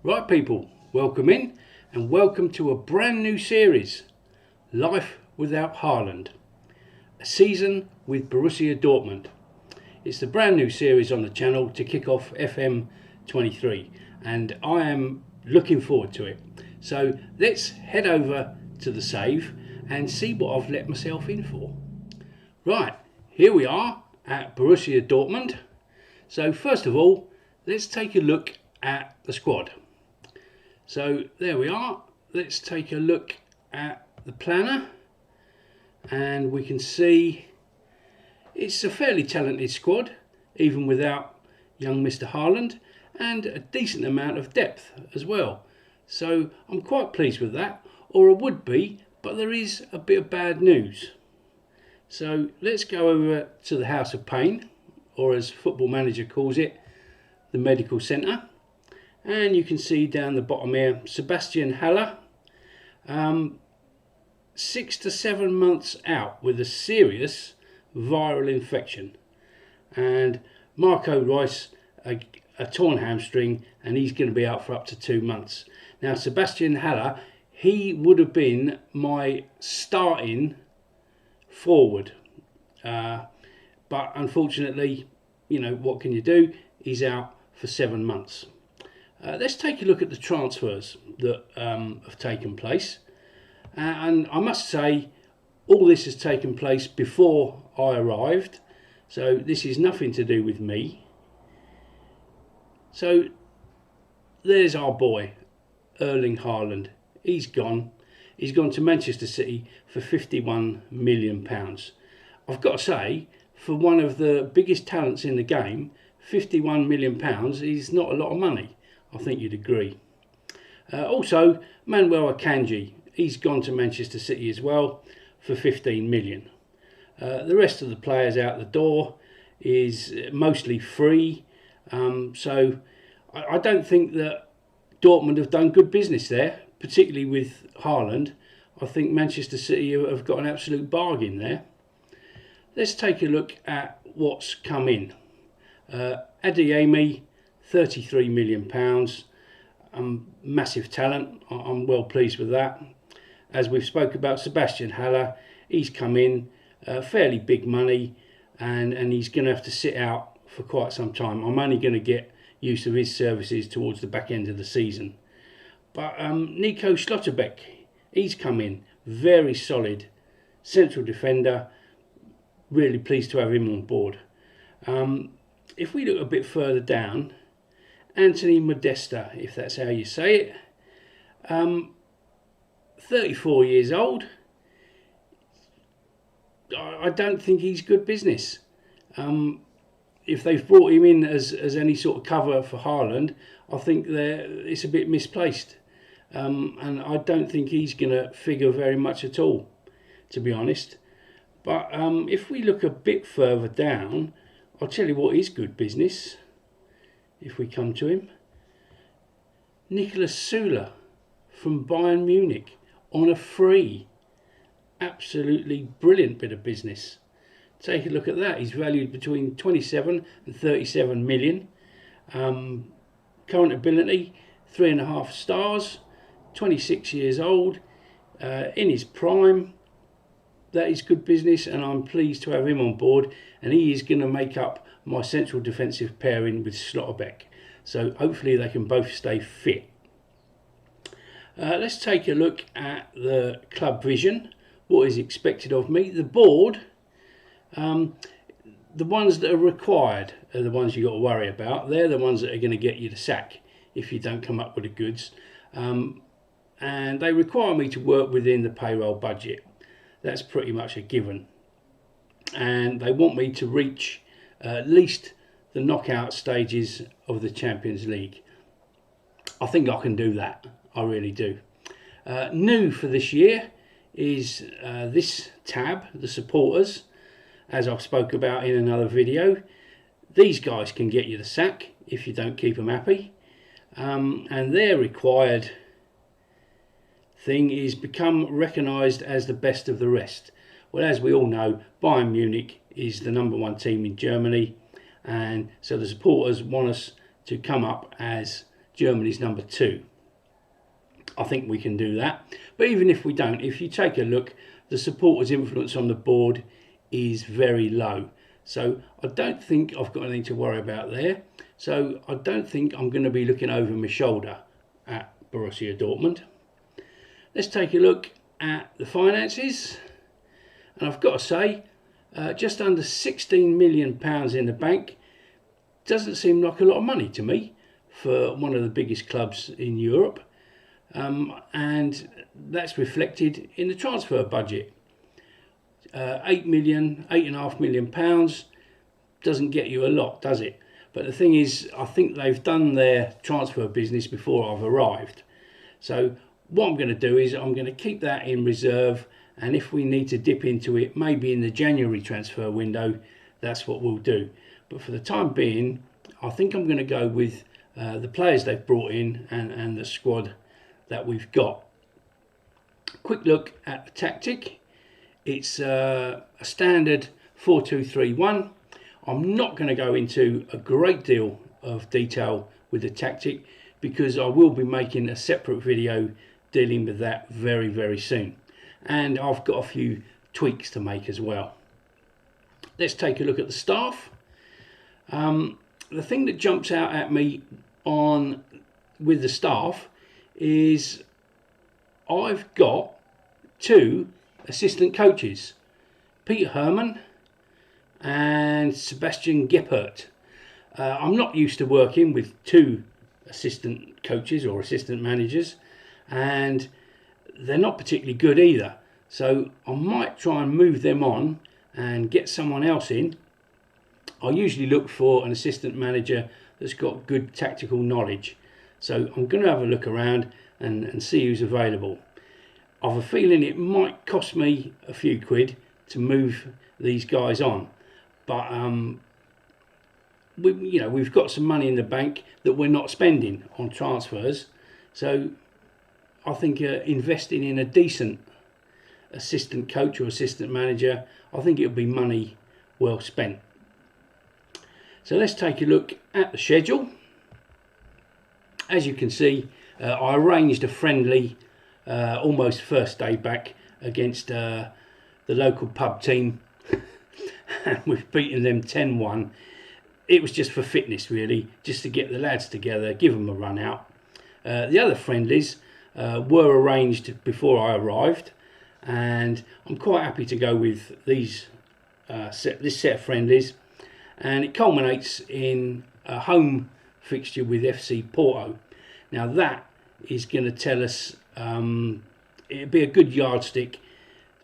Right people, welcome in and welcome to a brand new series, Life Without Haaland, a season with Borussia Dortmund. It's the brand new series on the channel to kick off FM23 and I am looking forward to it. So let's head over to the save and see what I've let myself in for. Right, here we are at Borussia Dortmund. So first of all, let's take a look at the squad. So there we are. Let's take a look at the planner and we can see it's a fairly talented squad, even without young Mr. Haaland, and a decent amount of depth as well. So I'm quite pleased with that, or I would be, but there is a bit of bad news. So let's go over to the House of Pain, or as Football Manager calls it, the medical centre. And you can see down the bottom here, Sebastian Haller, 6 to 7 months out with a serious viral infection. And Marco Reus, a torn hamstring, and he's going to be out for up to 2 months. Now, Sebastian Haller, he would have been my starting forward. But unfortunately, you know, what can you do? He's out for 7 months. Let's take a look at the transfers that have taken place. And I must say, all this has taken place before I arrived. So this is nothing to do with me. So there's our boy, Erling Haaland. He's gone. He's gone to Manchester City for £51 million. I've got to say, for one of the biggest talents in the game, £51 million is not a lot of money. I think you'd agree. Also, Manuel Akanji, he's gone to Manchester City as well for 15 million. The rest of the players out the door is mostly free. So I don't think that Dortmund have done good business there, particularly with Haaland. I think Manchester City have got an absolute bargain there. Let's take a look at what's come in. Adeyemi, £33 million, massive talent. I'm well pleased with that. As we've spoke about Sebastian Haller, he's come in, fairly big money, and he's going to have to sit out for quite some time. I'm only going to get use of his services towards the back end of the season. But Nico Schlotterbeck, he's come in, very solid central defender. Really pleased to have him on board. If we look a bit further down, Anthony Modesta, if that's how you say it, 34 years old. I don't think he's good business. If they've brought him in as any sort of cover for Haaland, I think it's a bit misplaced. And I don't think he's going to figure very much at all, to be honest. But if we look a bit further down, I'll tell you what is good business. If we come to him, Nicolas Süle from Bayern Munich on a free. Absolutely brilliant bit of business. Take a look at that. He's valued between 27 and 37 million. Current ability, 3.5 stars, 26 years old, in his prime. That is good business, and I'm pleased to have him on board, and he is going to make up my central defensive pairing with Schlotterbeck. So hopefully they can both stay fit. Let's take a look at the club vision. What is expected of me? The board, the ones that are required are the ones you've got to worry about. They're the ones that are going to get you the sack if you don't come up with the goods. And they require me to work within the payroll budget. That's pretty much a given. And they want me to reach at least the knockout stages of the Champions League. I think I can do that. I really do. New for this year is this tab, the supporters, as I've spoke about in another video. These guys can get you the sack if you don't keep them happy. And their required thing is become recognised as the best of the rest. Well, as we all know, Bayern Munich is the #1 team in Germany, and so the supporters want us to come up as Germany's number 2. I think we can do that. But even if we don't, if you take a look, the supporters' influence on the board is very low. So I don't think I've got anything to worry about there. So I don't think I'm going to be looking over my shoulder at Borussia Dortmund. Let's take a look at the finances. And I've got to say, just under £16 million in the bank doesn't seem like a lot of money to me for one of the biggest clubs in Europe. And that's reflected in the transfer budget. £8.5 million doesn't get you a lot, does it? But the thing is, I think they've done their transfer business before I've arrived. So what I'm going to do is I'm going to keep that in reserve, and if we need to dip into it, maybe in the January transfer window, that's what we'll do. But for the time being, I think I'm going to go with the players they've brought in and the squad that we've got. Quick look at the tactic. It's a standard 4-2-3-1. I'm not going to go into a great deal of detail with the tactic because I will be making a separate video dealing with that very, very soon. And I've got a few tweaks to make as well. Let's take a look at the staff. The thing that jumps out at me with the staff is I've got 2 assistant coaches, Peter Hermann and Sebastian Gebhardt. I'm not used to working with 2 assistant coaches or assistant managers, and they're not particularly good either. So I might try and move them on and get someone else in. I usually look for an assistant manager that's got good tactical knowledge. So I'm going to have a look around and see who's available. I've a feeling it might cost me a few quid to move these guys on, but we've got some money in the bank that we're not spending on transfers. So I think investing in a decent assistant coach or assistant manager, I think it'll be money well spent. So let's take a look at the schedule. As you can see, I arranged a friendly almost first day back against the local pub team and we've beaten them 10-1. It was just for fitness really, just to get the lads together, give them a run out. The other friendlies were arranged before I arrived, and I'm quite happy to go with this set of friendlies, and it culminates in a home fixture with FC Porto. Now that is going to tell us, it'll be a good yardstick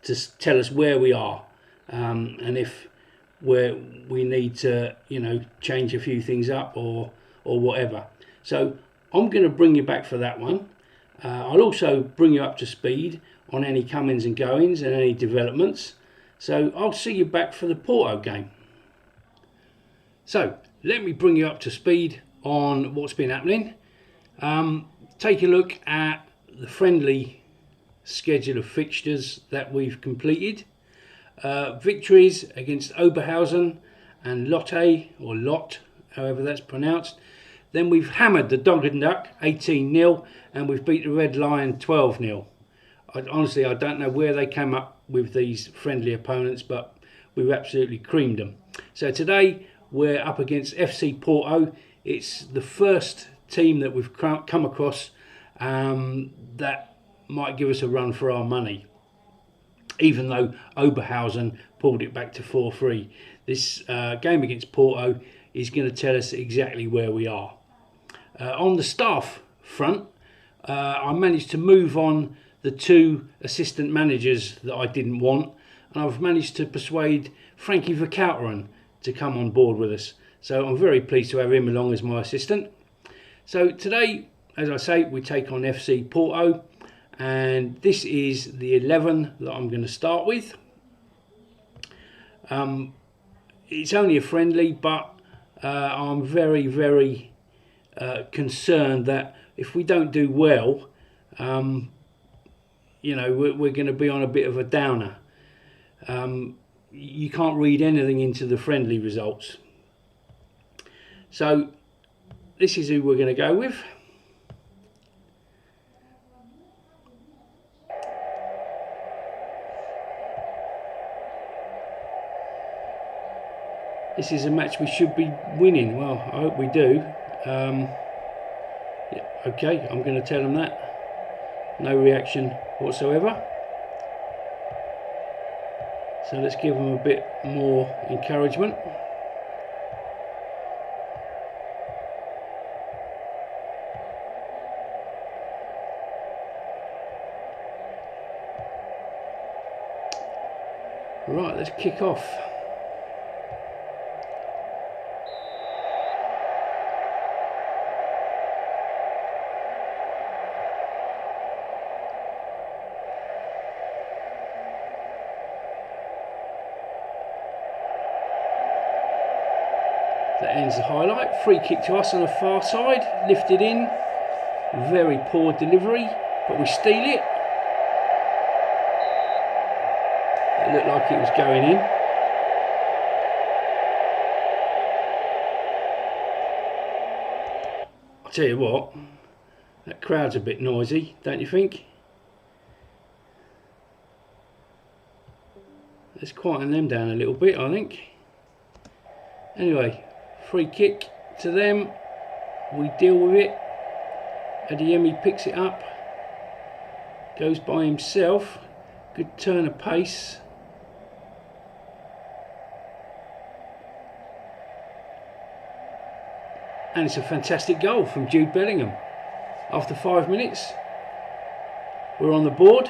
to tell us where we are, and if we need to, change a few things up or whatever. So I'm going to bring you back for that one. I'll also bring you up to speed on any comings and goings and any developments. So I'll see you back for the Porto game. So let me bring you up to speed on what's been happening. Take a look at the friendly schedule of fixtures that we've completed. Victories against Oberhausen and Lotte, or Lot, however that's pronounced. Then we've hammered the Dog and Duck 18-0, and we've beat the Red Lion 12-0. Honestly, I don't know where they came up with these friendly opponents, but we've absolutely creamed them. So today we're up against FC Porto. It's the first team that we've come across that might give us a run for our money, even though Oberhausen pulled it back to 4-3. This game against Porto is going to tell us exactly where we are. On the staff front, I managed to move on the 2 assistant managers that I didn't want, and I've managed to persuade Frankie Verkauteren to come on board with us. So I'm very pleased to have him along as my assistant. So today, as I say, we take on FC Porto, and this is the 11 that I'm going to start with. It's only a friendly, but I'm very, very concerned that if we don't do well, we're going to be on a bit of a downer. You can't read anything into the friendly results. So this is who we're going to go with. This is a match we should be winning. Well, I hope we do. Yeah, okay, I'm going to tell them that. No reaction whatsoever. So let's give them a bit more encouragement. Right, let's kick off. That ends the highlight. Free kick to us on the far side, lifted in. Very poor delivery, but we steal it. It looked like it was going in. I'll tell you what, that crowd's a bit noisy, don't you think? Let's quieten them down a little bit, I think. Anyway, free kick to them. We deal with it. Adeyemi picks it up. Goes by himself. Good turn of pace. And it's a fantastic goal from Jude Bellingham. After 5 minutes, we're on the board.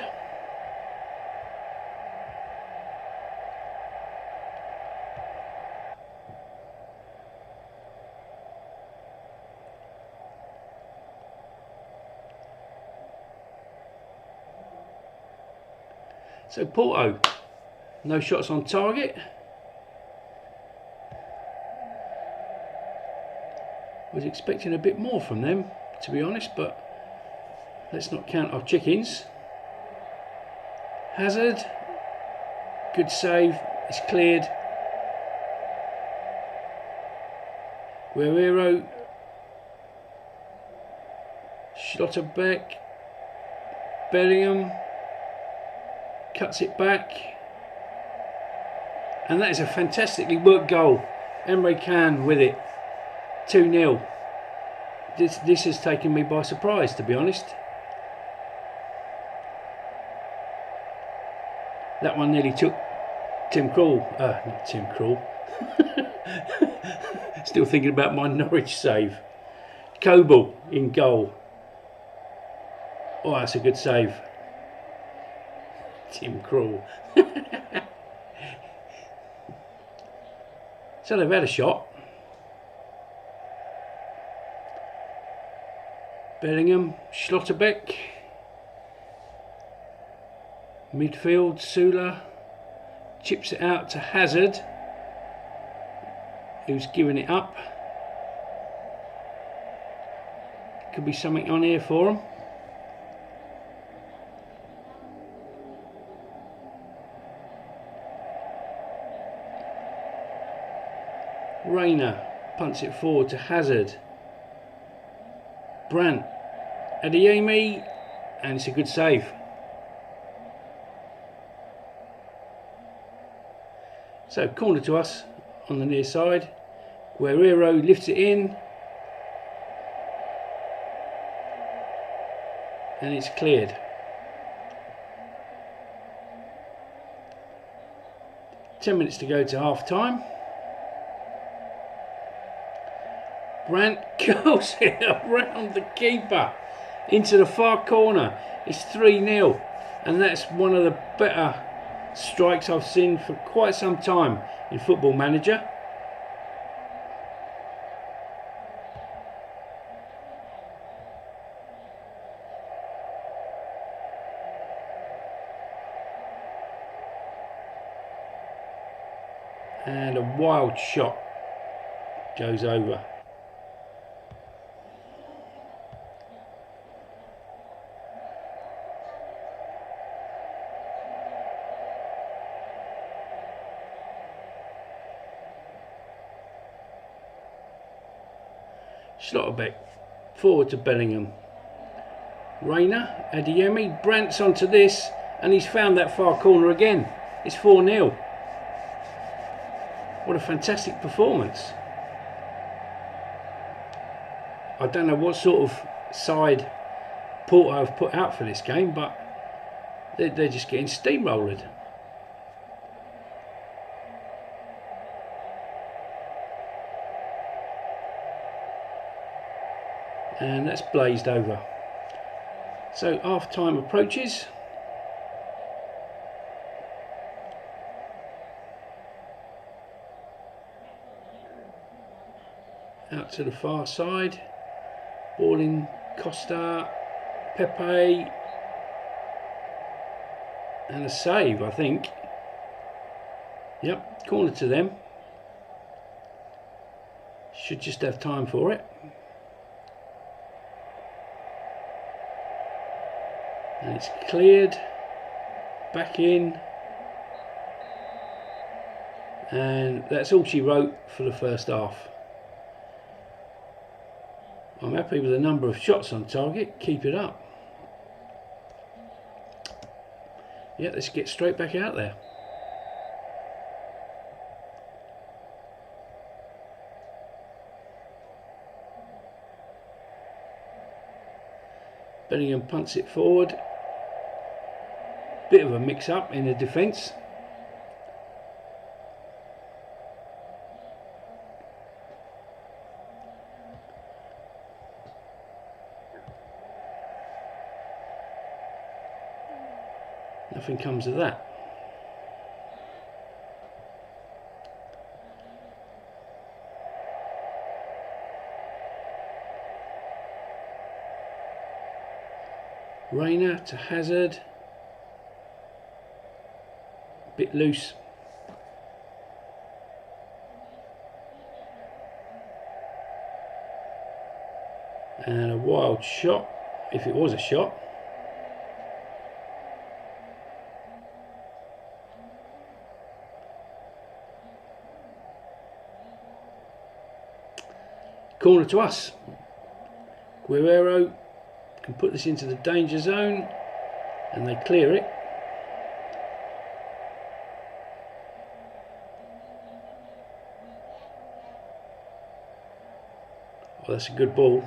So Porto, no shots on target. Was expecting a bit more from them, to be honest, but let's not count our chickens. Hazard, good save, it's cleared. Guerrero, Schlotterbeck, Bellingham, cuts it back. And that is a fantastically worked goal. Emre Can with it. 2-0. This has taken me by surprise, to be honest. That one nearly took Tim Krul. Not Tim Krul. Still thinking about my Norwich save. Coble in goal. Oh, that's a good save. Tim Krul. So they've had a shot. Bellingham, Schlotterbeck, midfield, Sula, chips it out to Hazard, who's giving it up. Could be something on here for him. Reina punts it forward to Hazard. Brandt, Adeyemi, and it's a good save. So corner to us on the near side. Guerrero lifts it in, and it's cleared. Ten minutes to go to half time. Brandt goes it around the keeper into the far corner. It's 3-0, and that's one of the better strikes I've seen for quite some time in Football Manager. And a wild shot goes over. Schlotterbeck forward to Bellingham. Reina, Adeyemi, Brandt's onto this, and he's found that far corner again. It's 4-0. What a fantastic performance. I don't know what sort of side Porto have put out for this game, but they're just getting steamrolled. And that's blazed over. So half time approaches. Out to the far side. Ball in Costa, Pepe, and a save, I think. Yep, corner to them. Should just have time for it. And it's cleared. Back in. And that's all she wrote for the first half. I'm happy with the number of shots on target. Keep it up. Yeah, let's get straight back out there. Bellingham punts it forward. Bit of a mix-up in the defence. Nothing comes of that. Reina to Hazard. Bit loose. And a wild shot, if it was a shot. Corner to us. Guerrero can put this into the danger zone and they clear it. Oh, that's a good ball.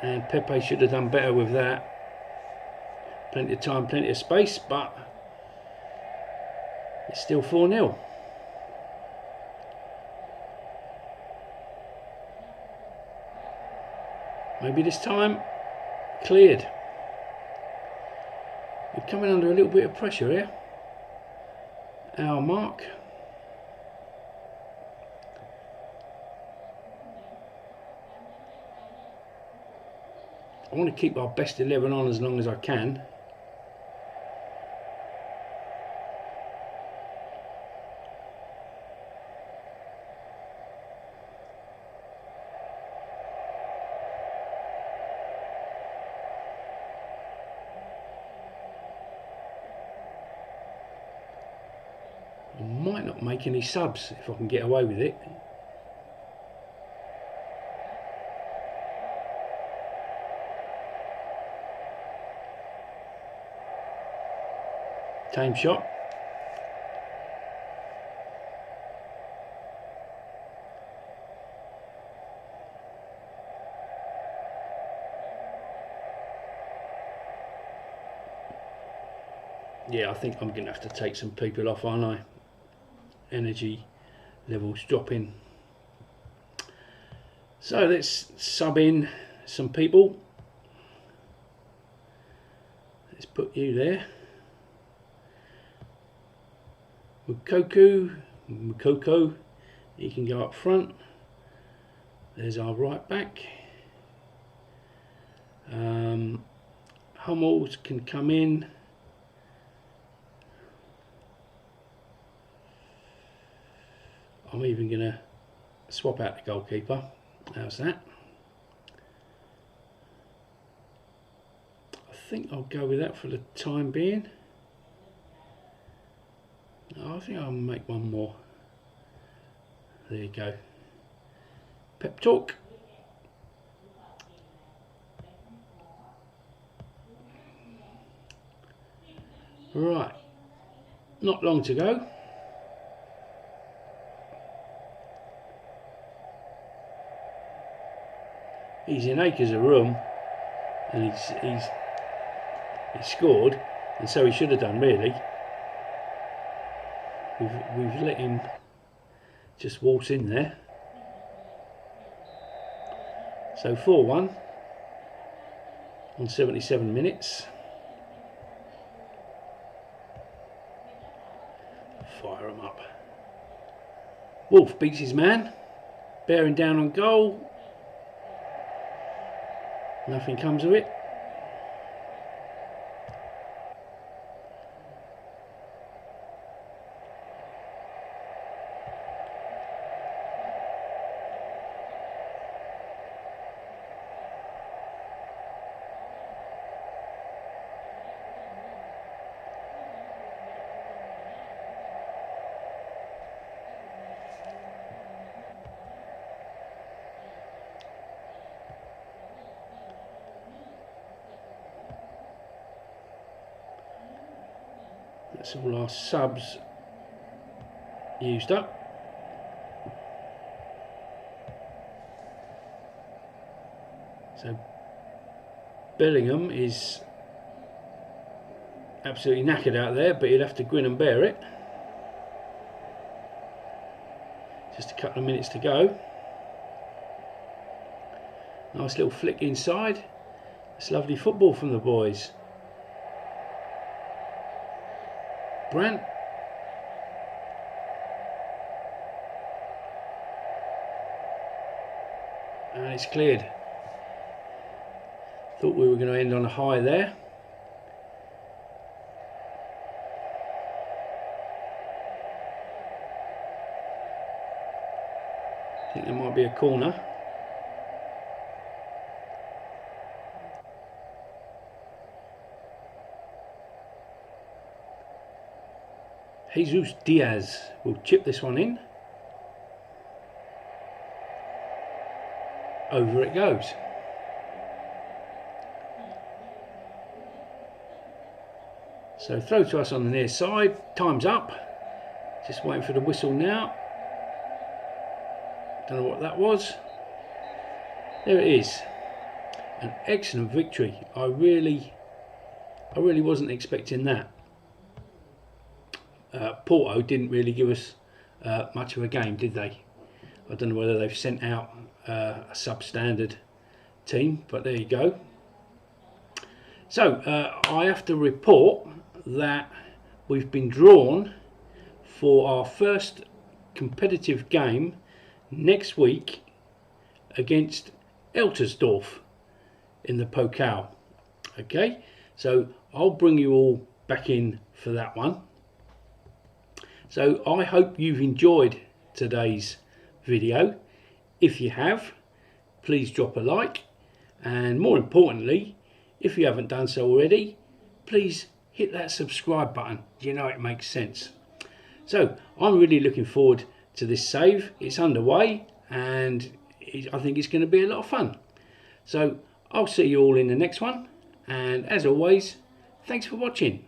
And Pepe should have done better with that. Plenty of time, plenty of space, but it's still 4-0. Maybe this time, cleared. We're coming under a little bit of pressure here. Our mark. I want to keep our best 11 on as long as I can. I might not make any subs if I can get away with it. Tame shot. Yeah, I think I'm going to have to take some people off, aren't I? Energy levels dropping. So let's sub in some people. Let's put you there. Mukoko, he can go up front. There's our right back. Hummels can come in. I'm even going to swap out the goalkeeper. How's that? I think I'll go with that for the time being. I think I'll make one more. There you go. Pep talk. Right. not long to go. He's in acres of room, and he's scored, and so he should have done really. We've let him just waltz in there. So 4-1 on 77 minutes. Fire him up. Wolf beats his man, bearing down on goal. Nothing comes of it. That's all our subs used up. So Bellingham is absolutely knackered out there, but he'll have to grin and bear it. Just a couple of minutes to go. Nice little flick inside. It's lovely football from the boys. Brandt. And it's cleared. Thought we were going to end on a high there. I think there might be a corner. Jesus Diaz will chip this one in. Over it goes. So throw to us on the near side. Time's up. Just waiting for the whistle now. Don't know what that was. There it is. An excellent victory. I really wasn't expecting that. Porto didn't really give us much of a game, did they? I don't know whether they've sent out a substandard team, but there you go. So I have to report that we've been drawn for our first competitive game next week against Eltersdorf in the Pokal. Okay, so I'll bring you all back in for that one. So I hope you've enjoyed today's video. If you have, please drop a like, and more importantly, if you haven't done so already, please hit that subscribe button. You know it makes sense. So I'm really looking forward to this save. It's underway, and I think it's going to be a lot of fun. So I'll see you all in the next one, and as always, thanks for watching.